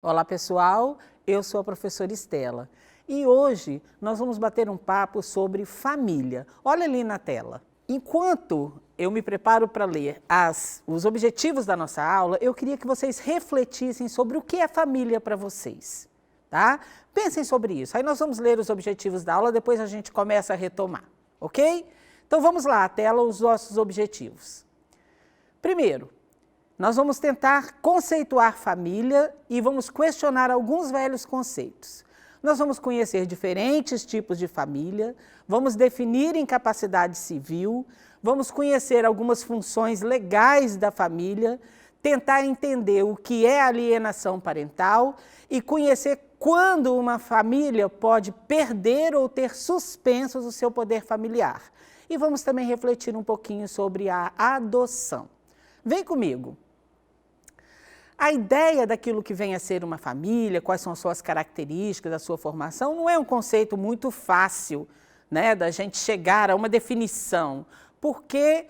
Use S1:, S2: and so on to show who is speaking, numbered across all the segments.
S1: Olá pessoal, eu sou a professora Estela e hoje nós vamos bater um papo sobre família. Olha ali na tela. Enquanto eu me preparo para ler os objetivos da nossa aula, eu queria que vocês refletissem sobre o que é família para vocês, tá? Pensem sobre isso. Aí nós vamos ler os objetivos da aula, depois a gente começa a retomar, ok? Então vamos lá, à tela, os nossos objetivos. Primeiro, nós vamos tentar conceituar família e vamos questionar alguns velhos conceitos. Nós vamos conhecer diferentes tipos de família, vamos definir incapacidade civil, vamos conhecer algumas funções legais da família, tentar entender o que é alienação parental e conhecer quando uma família pode perder ou ter suspensos o seu poder familiar. E vamos também refletir um pouquinho sobre a adoção. Vem comigo. A ideia daquilo que vem a ser uma família, quais são as suas características, a sua formação, não é um conceito muito fácil, né, da gente chegar a uma definição, porque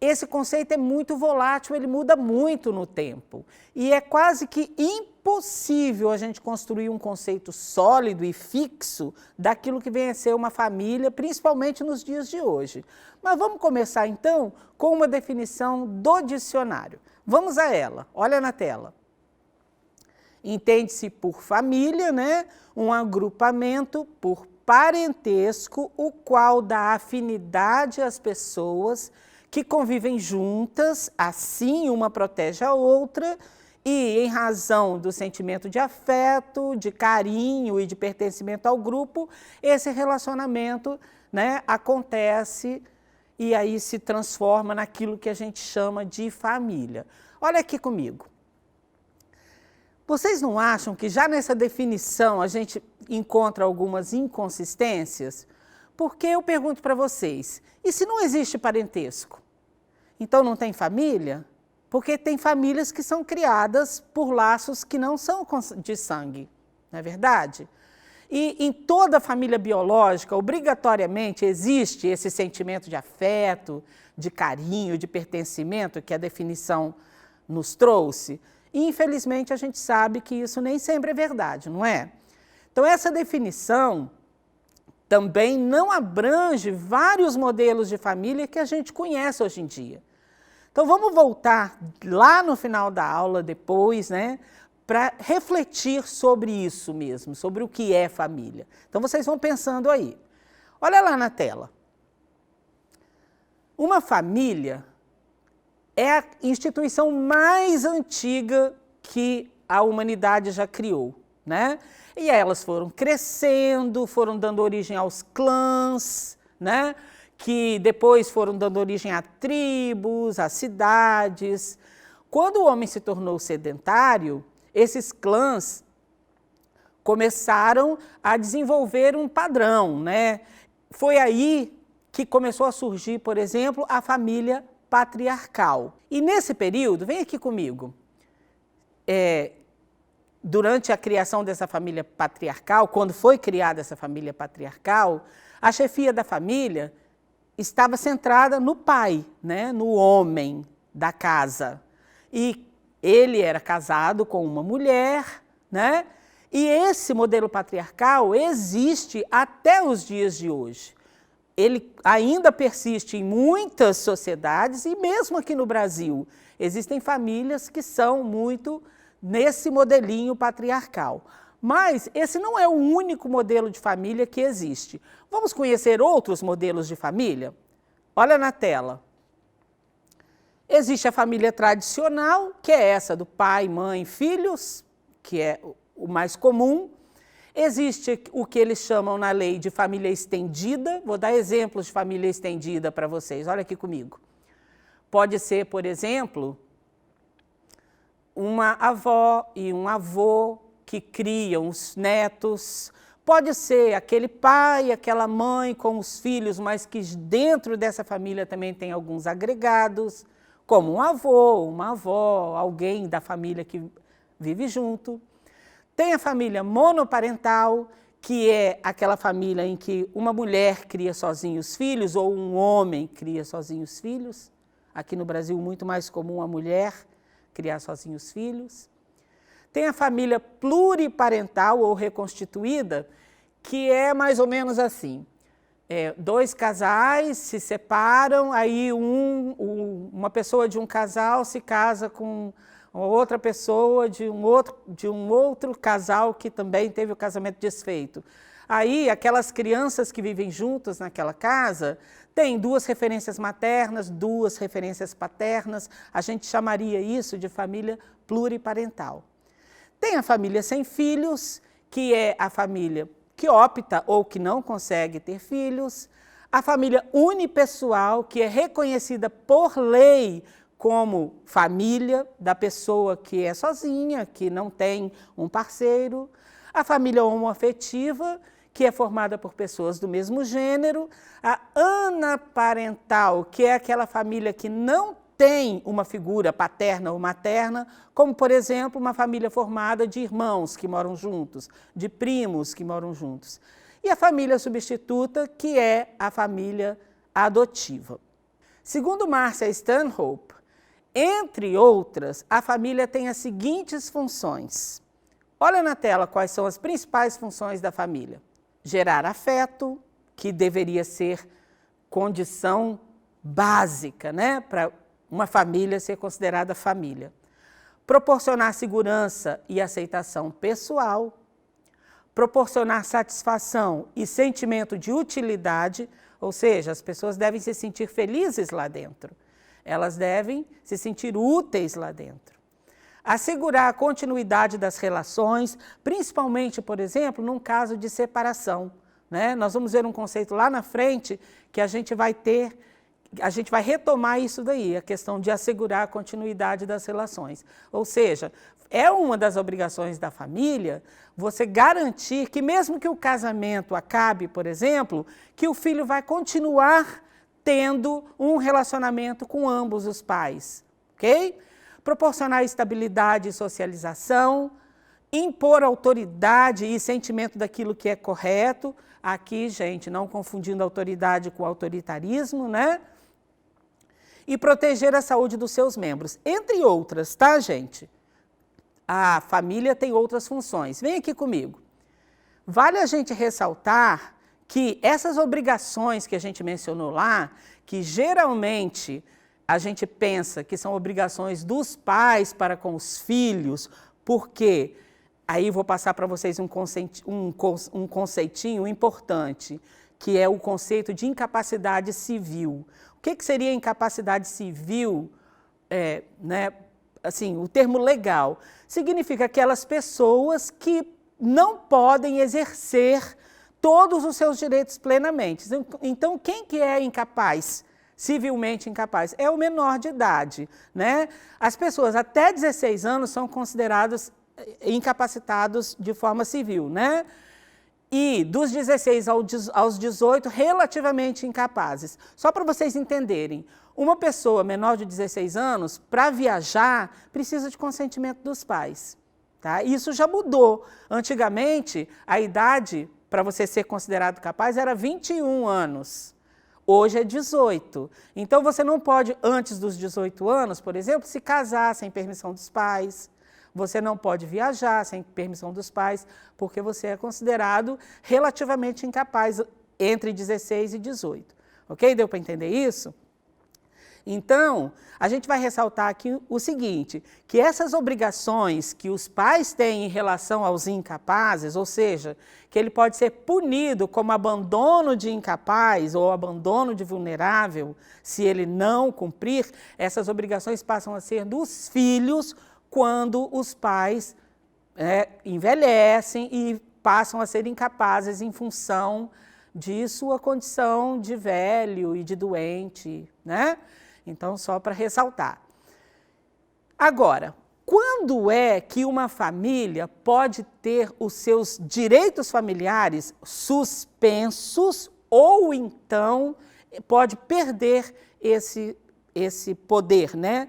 S1: esse conceito é muito volátil, ele muda muito no tempo. E é quase que impossível a gente construir um conceito sólido e fixo daquilo que vem a ser uma família, principalmente nos dias de hoje. Mas vamos começar então com uma definição do dicionário. Vamos a ela, olha na tela. Entende-se por família, né, um agrupamento por parentesco, o qual dá afinidade às pessoas que convivem juntas, assim uma protege a outra, e em razão do sentimento de afeto, de carinho e de pertencimento ao grupo, esse relacionamento, né, acontece e aí se transforma naquilo que a gente chama de família. Olha aqui comigo. Vocês não acham que já nessa definição a gente encontra algumas inconsistências? Porque eu pergunto para vocês, e se não existe parentesco? Então não tem família? Porque tem famílias que são criadas por laços que não são de sangue, não é verdade? E em toda família biológica, obrigatoriamente, existe esse sentimento de afeto, de carinho, de pertencimento que a definição nos trouxe. E, infelizmente, a gente sabe que isso nem sempre é verdade, não é? Então, essa definição também não abrange vários modelos de família que a gente conhece hoje em dia. Então, vamos voltar lá no final da aula, depois, né, para refletir sobre isso mesmo, sobre o que é família. Então, vocês vão pensando aí. Olha lá na tela. Uma família é a instituição mais antiga que a humanidade já criou, né? E elas foram crescendo, foram dando origem aos clãs, né? Que depois foram dando origem a tribos, a cidades. Quando o homem se tornou sedentário, esses clãs começaram a desenvolver um padrão, né? Foi aí que começou a surgir, por exemplo, a família patriarcal. E nesse período, vem aqui comigo, durante a criação dessa família patriarcal, quando foi criada essa família patriarcal, a chefia da família estava centrada no pai, né? No homem da casa. E ele era casado com uma mulher, né? E esse modelo patriarcal existe até os dias de hoje. Ele ainda persiste em muitas sociedades e mesmo aqui no Brasil existem famílias que são muito nesse modelinho patriarcal. Mas esse não é o único modelo de família que existe. Vamos conhecer outros modelos de família? Olha na tela. Existe a família tradicional, que é essa do pai, mãe, filhos, que é o mais comum. Existe o que eles chamam na lei de família estendida. Vou dar exemplos de família estendida para vocês. Olha aqui comigo. Pode ser, por exemplo, uma avó e um avô que criam os netos. Pode ser aquele pai, aquela mãe com os filhos, mas que dentro dessa família também tem alguns agregados, como um avô, uma avó, alguém da família que vive junto. Tem a família monoparental, que é aquela família em que uma mulher cria sozinha os filhos ou um homem cria sozinho os filhos. Aqui no Brasil, muito mais comum a mulher criar sozinha os filhos. Tem a família pluriparental ou reconstituída, que é mais ou menos assim. Dois casais se separam, aí uma pessoa de um casal se casa com outra pessoa de um outro casal que também teve o casamento desfeito. Aí, aquelas crianças que vivem juntas naquela casa, têm 2 referências maternas, 2 referências paternas, a gente chamaria isso de família pluriparental. Tem a família sem filhos, que é a família que opta ou que não consegue ter filhos, a família unipessoal, que é reconhecida por lei como família da pessoa que é sozinha, que não tem um parceiro, a família homoafetiva, que é formada por pessoas do mesmo gênero, a anaparental, que é aquela família que não tem uma figura paterna ou materna, como, por exemplo, uma família formada de irmãos que moram juntos, de primos que moram juntos. E a família substituta, que é a família adotiva. Segundo Marcia Stanhope, entre outras, a família tem as seguintes funções. Olha na tela quais são as principais funções da família. Gerar afeto, que deveria ser condição básica, né, para uma família ser considerada família. Proporcionar segurança e aceitação pessoal, proporcionar satisfação e sentimento de utilidade, ou seja, as pessoas devem se sentir felizes lá dentro, elas devem se sentir úteis lá dentro. Assegurar a continuidade das relações, principalmente, por exemplo, num caso de separação, né? Nós vamos ver um conceito lá na frente que a gente vai retomar isso daí, a questão de assegurar a continuidade das relações. Ou seja, é uma das obrigações da família você garantir que mesmo que o casamento acabe, por exemplo, que o filho vai continuar tendo um relacionamento com ambos os pais, ok? Proporcionar estabilidade e socialização, impor autoridade e sentimento daquilo que é correto. Aqui, gente, não confundindo autoridade com autoritarismo, né? E proteger a saúde dos seus membros, entre outras, tá, gente? A família tem outras funções. Vem aqui comigo. Vale a gente ressaltar que essas obrigações que a gente mencionou lá, que geralmente a gente pensa que são obrigações dos pais para com os filhos, porque aí vou passar para vocês um conceitinho importante, que é o conceito de incapacidade civil. O que seria incapacidade civil, né? Assim, o termo legal? Significa aquelas pessoas que não podem exercer todos os seus direitos plenamente. Então, quem que é incapaz? Civilmente incapaz, é o menor de idade, né? As pessoas até 16 anos são consideradas incapacitados de forma civil, né? E dos 16 aos 18, relativamente incapazes. Só para vocês entenderem, uma pessoa menor de 16 anos, para viajar, precisa de consentimento dos pais, tá? Isso já mudou. Antigamente, a idade para você ser considerado capaz era 21 anos. Hoje é 18. Então, você não pode, antes dos 18 anos, por exemplo, se casar sem permissão dos pais. Você não pode viajar sem permissão dos pais, porque você é considerado relativamente incapaz entre 16 e 18. Ok? Deu para entender isso? Então, a gente vai ressaltar aqui o seguinte, que essas obrigações que os pais têm em relação aos incapazes, ou seja, que ele pode ser punido como abandono de incapaz ou abandono de vulnerável, se ele não cumprir, essas obrigações passam a ser dos filhos quando os pais envelhecem e passam a ser incapazes em função de sua condição de velho e de doente, né? Então, só para ressaltar. Agora, quando é que uma família pode ter os seus direitos familiares suspensos ou então pode perder esse poder, né,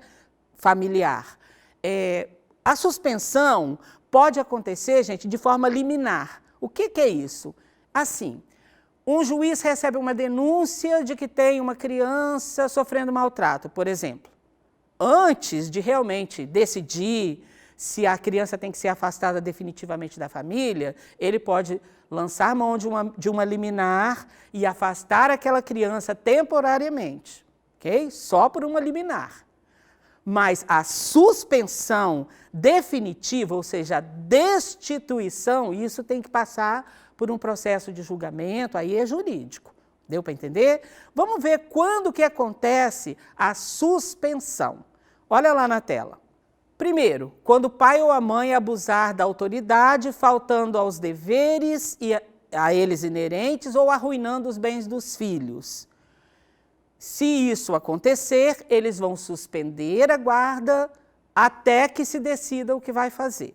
S1: familiar? A suspensão pode acontecer, gente, de forma liminar. O que é isso? Assim, um juiz recebe uma denúncia de que tem uma criança sofrendo maltrato, por exemplo. Antes de realmente decidir se a criança tem que ser afastada definitivamente da família, ele pode lançar mão de uma liminar e afastar aquela criança temporariamente, ok? Só por uma liminar. Mas a suspensão definitiva, ou seja, a destituição, isso tem que passar por um processo de julgamento, aí é jurídico. Deu para entender? Vamos ver quando que acontece a suspensão. Olha lá na tela. Primeiro, quando o pai ou a mãe abusar da autoridade, faltando aos deveres e a eles inerentes ou arruinando os bens dos filhos. Se isso acontecer, eles vão suspender a guarda até que se decida o que vai fazer.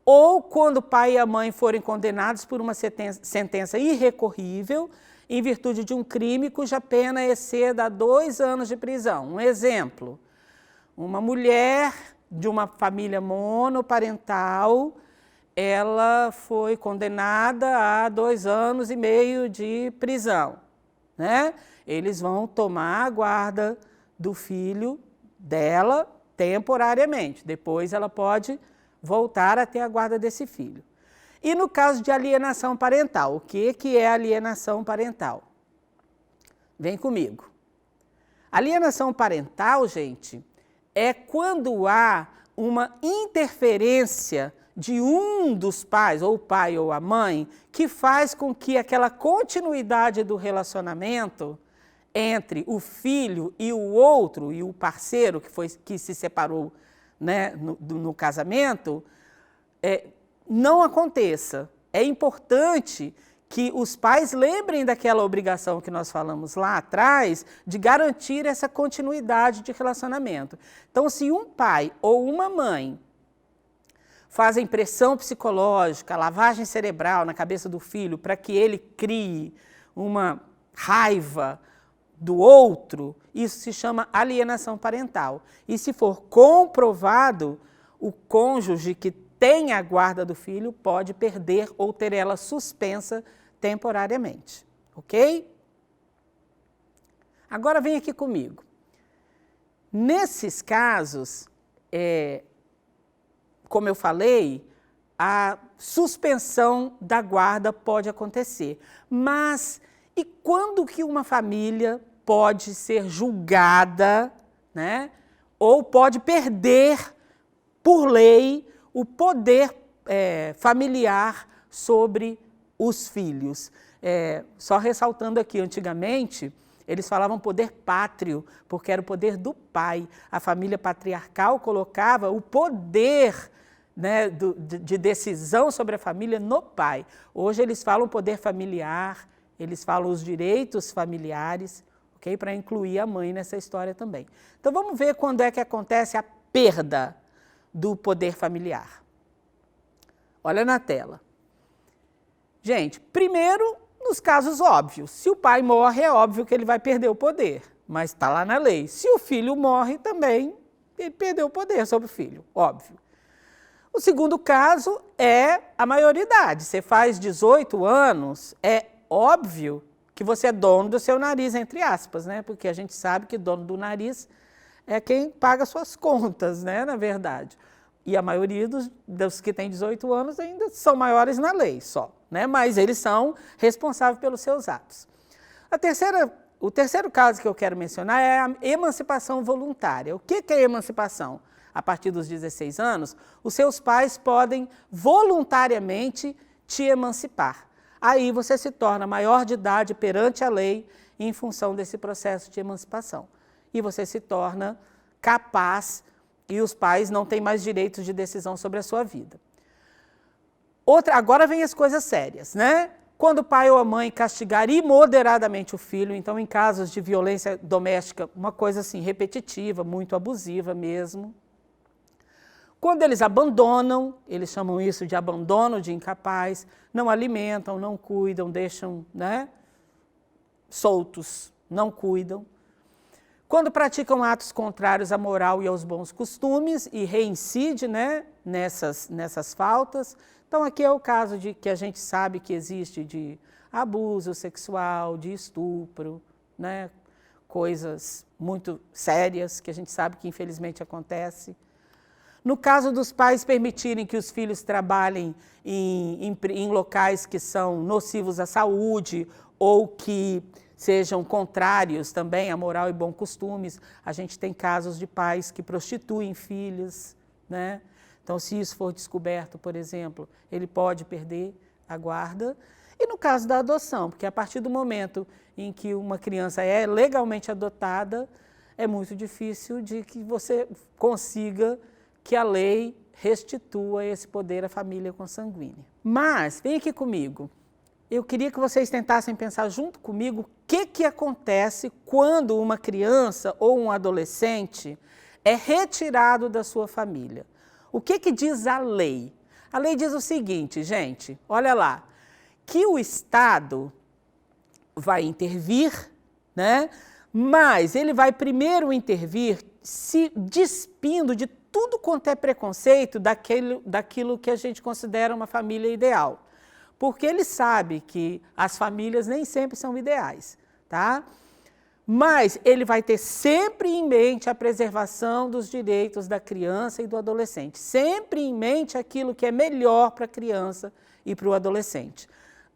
S1: Ou quando o pai e a mãe forem condenados por uma sentença irrecorrível, em virtude de um crime cuja pena exceda 2 anos de prisão. Um exemplo, uma mulher de uma família monoparental, ela foi condenada a 2 anos e meio de prisão, né? Eles vão tomar a guarda do filho dela temporariamente. Depois ela pode voltar a ter a guarda desse filho. E no caso de alienação parental, o que é alienação parental? Vem comigo. Alienação parental, gente, é quando há uma interferência de um dos pais, ou o pai ou a mãe, que faz com que aquela continuidade do relacionamento entre o filho e o outro, e o parceiro que se separou, né, no casamento, não aconteça. É importante que os pais lembrem daquela obrigação que nós falamos lá atrás, de garantir essa continuidade de relacionamento. Então, se um pai ou uma mãe fazem pressão psicológica, lavagem cerebral na cabeça do filho para que ele crie uma raiva do outro, isso se chama alienação parental. E se for comprovado, o cônjuge que tem a guarda do filho pode perder ou ter ela suspensa temporariamente, ok? Agora vem aqui comigo. Nesses casos, como eu falei, a suspensão da guarda pode acontecer. Mas e quando que uma família pode ser julgada, né, ou pode perder, por lei, o poder familiar sobre os filhos? Só ressaltando aqui, antigamente, eles falavam poder pátrio, porque era o poder do pai. A família patriarcal colocava o poder, né, de decisão sobre a família no pai. Hoje eles falam poder familiar, eles falam os direitos familiares, ok? Para incluir a mãe nessa história também. Então vamos ver quando é que acontece a perda do poder familiar. Olha na tela. Gente, primeiro, nos casos óbvios. Se o pai morre, é óbvio que ele vai perder o poder, mas está lá na lei. Se o filho morre, também ele perdeu o poder sobre o filho, óbvio. O segundo caso é a maioridade. Você faz 18 anos, é óbvio que você é dono do seu nariz, entre aspas, né? Porque a gente sabe que dono do nariz é quem paga suas contas, né? Na verdade. E a maioria dos que têm 18 anos ainda são maiores na lei só, né? Mas eles são responsáveis pelos seus atos. O terceiro caso que eu quero mencionar é a emancipação voluntária. O que é emancipação? A partir dos 16 anos, os seus pais podem voluntariamente te emancipar. Aí você se torna maior de idade perante a lei em função desse processo de emancipação. E você se torna capaz e os pais não têm mais direitos de decisão sobre a sua vida. Agora vem as coisas sérias, né? Quando o pai ou a mãe castigar imoderadamente o filho, então em casos de violência doméstica, uma coisa assim repetitiva, muito abusiva mesmo. Quando eles abandonam, eles chamam isso de abandono de incapaz, não alimentam, não cuidam, deixam, né, soltos, não cuidam. Quando praticam atos contrários à moral e aos bons costumes e reincide, né, nessas faltas. Então aqui é o caso de que a gente sabe que existe de abuso sexual, de estupro, né, coisas muito sérias que a gente sabe que infelizmente acontece. No caso dos pais permitirem que os filhos trabalhem em locais que são nocivos à saúde ou que sejam contrários também à moral e bons costumes. A gente tem casos de pais que prostituem filhos, né? Então, se isso for descoberto, por exemplo, ele pode perder a guarda. E no caso da adoção, porque a partir do momento em que uma criança é legalmente adotada, é muito difícil de que você consiga que a lei restitua esse poder à família consanguínea. Mas, vem aqui comigo, eu queria que vocês tentassem pensar junto comigo o que acontece quando uma criança ou um adolescente é retirado da sua família. O que diz a lei? A lei diz o seguinte, gente, olha lá, que o Estado vai intervir, né? Mas ele vai primeiro intervir se despindo de tudo quanto é preconceito daquilo que a gente considera uma família ideal. Porque ele sabe que as famílias nem sempre são ideais, tá? Mas ele vai ter sempre em mente a preservação dos direitos da criança e do adolescente. Sempre em mente aquilo que é melhor para a criança e para o adolescente.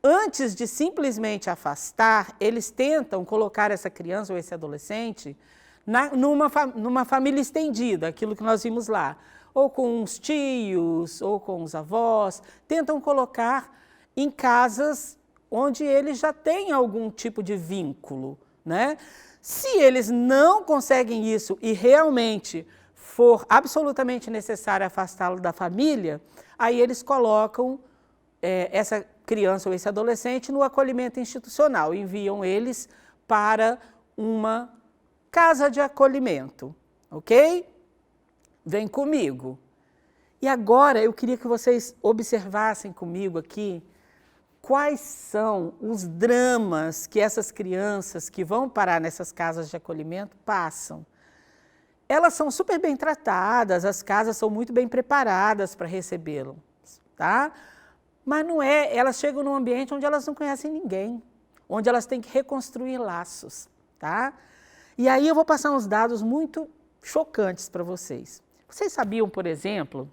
S1: Antes de simplesmente afastar, eles tentam colocar essa criança ou esse adolescente numa família estendida, aquilo que nós vimos lá. Ou com os tios, ou com os avós. Tentam colocar em casas onde eles já têm algum tipo de vínculo, né? Se eles não conseguem isso e realmente for absolutamente necessário afastá-lo da família, aí eles colocam essa criança ou esse adolescente no acolhimento institucional, enviam eles para uma casa de acolhimento, ok? Vem comigo. E agora eu queria que vocês observassem comigo aqui quais são os dramas que essas crianças que vão parar nessas casas de acolhimento passam. Elas são super bem tratadas, as casas são muito bem preparadas para recebê-las, tá? Mas não é, elas chegam num ambiente onde elas não conhecem ninguém, onde elas têm que reconstruir laços, tá? E aí eu vou passar uns dados muito chocantes para vocês. Vocês sabiam, por exemplo,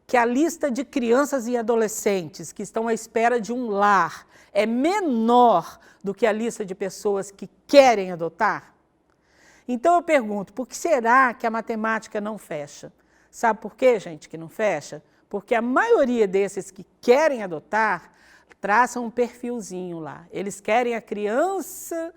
S1: que a lista de crianças e adolescentes que estão à espera de um lar é menor do que a lista de pessoas que querem adotar? Então eu pergunto, por que será que a matemática não fecha? Sabe por quê, gente, que não fecha? Porque a maioria desses que querem adotar traçam um perfilzinho lá. Eles querem a criança,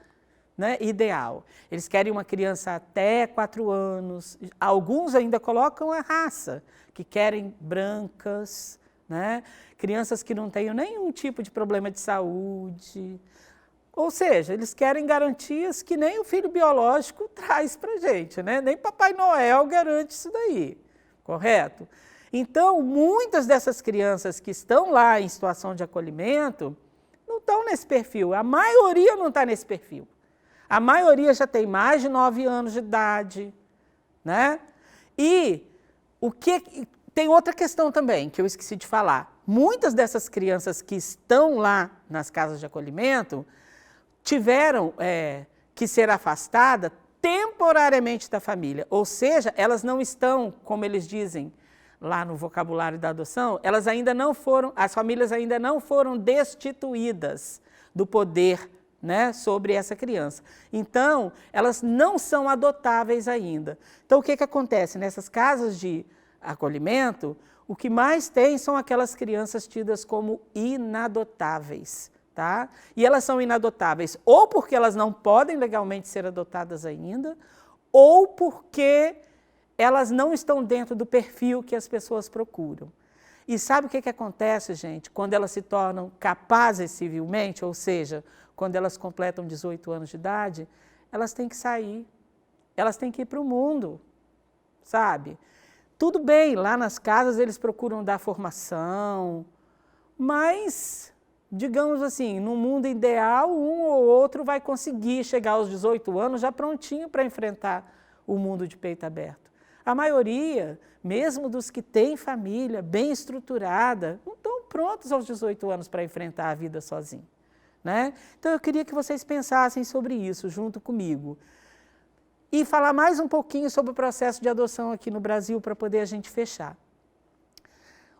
S1: né, ideal. Eles querem uma criança até 4 anos. Alguns ainda colocam a raça, que querem brancas, né? Crianças que não tenham nenhum tipo de problema de saúde. Ou seja, eles querem garantias que nem o filho biológico traz para a gente, né? Nem Papai Noel garante isso daí, correto? Então, muitas dessas crianças que estão lá em situação de acolhimento não estão nesse perfil, a maioria não está nesse perfil. A maioria já tem mais de 9 anos de idade, né? E tem outra questão também, que eu esqueci de falar. Muitas dessas crianças que estão lá nas casas de acolhimento tiveram que ser afastadas temporariamente da família. Ou seja, elas não estão, como eles dizem lá no vocabulário da adoção, as famílias ainda não foram destituídas do poder, né, sobre essa criança. Então, elas não são adotáveis ainda. Então, o que acontece? Nessas casas de acolhimento, o que mais tem são aquelas crianças tidas como inadotáveis, tá? E elas são inadotáveis ou porque elas não podem legalmente ser adotadas ainda, ou porque elas não estão dentro do perfil que as pessoas procuram. E sabe o que acontece, gente, quando elas se tornam capazes civilmente, ou seja, quando elas completam 18 anos de idade, elas têm que sair, elas têm que ir para o mundo, sabe? Tudo bem, lá nas casas eles procuram dar formação, mas, digamos assim, no mundo ideal, um ou outro vai conseguir chegar aos 18 anos já prontinho para enfrentar o mundo de peito aberto. A maioria, mesmo dos que têm família bem estruturada, não estão prontos aos 18 anos para enfrentar a vida sozinho, né? Então, eu queria que vocês pensassem sobre isso junto comigo. e falar mais um pouquinho sobre o processo de adoção aqui no Brasil para poder a gente fechar.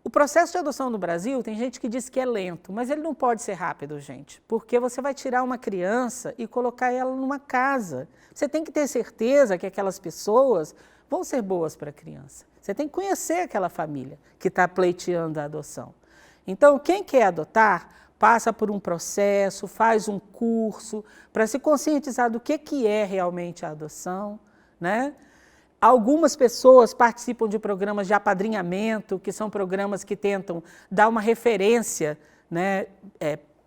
S1: O processo de adoção no Brasil, tem gente que diz que é lento, mas ele não pode ser rápido, gente, porque você vai tirar uma criança e colocar ela numa casa. Você tem que ter certeza que aquelas pessoas vão ser boas para a criança. Você tem que conhecer aquela família que está pleiteando a adoção. Então, quem quer adotar, passa por um processo, faz um curso para se conscientizar do que é realmente a adoção, né? Algumas pessoas participam de programas de apadrinhamento, que são programas que tentam dar uma referência, né,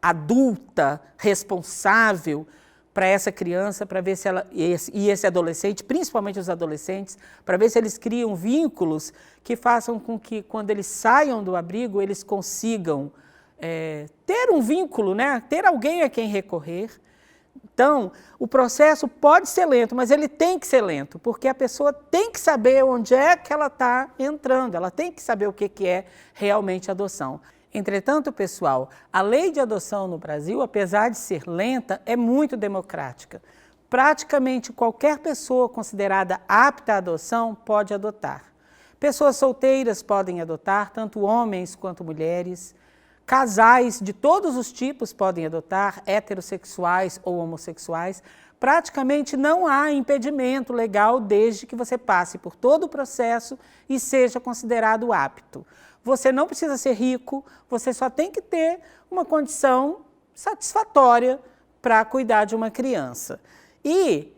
S1: adulta, responsável para essa criança, para ver se ela, e esse adolescente, principalmente os adolescentes, para ver se eles criam vínculos que façam com que, quando eles saiam do abrigo, eles consigam ter um vínculo, né, ter alguém a quem recorrer. Então, o processo pode ser lento, mas ele tem que ser lento, porque a pessoa tem que saber onde é que ela está entrando, ela tem que saber o que é realmente adoção. Entretanto, pessoal, a lei de adoção no Brasil, apesar de ser lenta, é muito democrática. Praticamente qualquer pessoa considerada apta à adoção pode adotar. Pessoas solteiras podem adotar, tanto homens quanto mulheres. Casais de todos os tipos podem adotar, heterossexuais ou homossexuais. Praticamente não há impedimento legal desde que você passe por todo o processo e seja considerado apto. Você não precisa ser rico, você só tem que ter uma condição satisfatória para cuidar de uma criança. E,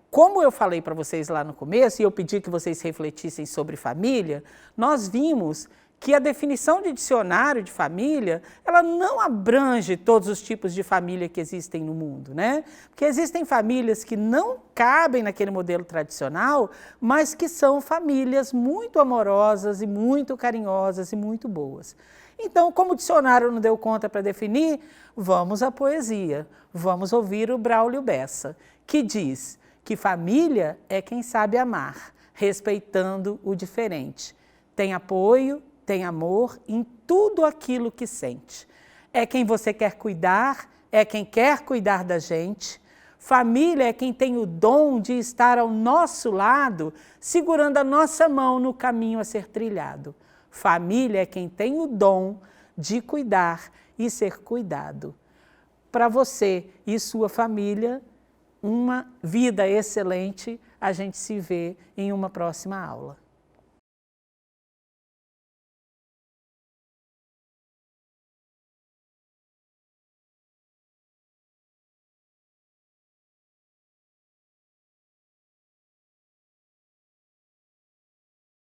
S1: como eu falei para vocês lá no começo, e eu pedi que vocês refletissem sobre família, nós vimos que a definição de dicionário de família, ela não abrange todos os tipos de família que existem no mundo, né? Porque existem famílias que não cabem naquele modelo tradicional, mas que são famílias muito amorosas e muito carinhosas e muito boas. Então, como o dicionário não deu conta para definir, vamos à poesia. Vamos ouvir o Braulio Bessa, que diz que família é quem sabe amar, respeitando o diferente. Tem apoio, tem amor em tudo aquilo que sente. É quem você quer cuidar, é quem quer cuidar da gente. Família é quem tem o dom de estar ao nosso lado, segurando a nossa mão no caminho a ser trilhado. Família é quem tem o dom de cuidar e ser cuidado. Para você e sua família, uma vida excelente. A gente se vê em uma próxima aula.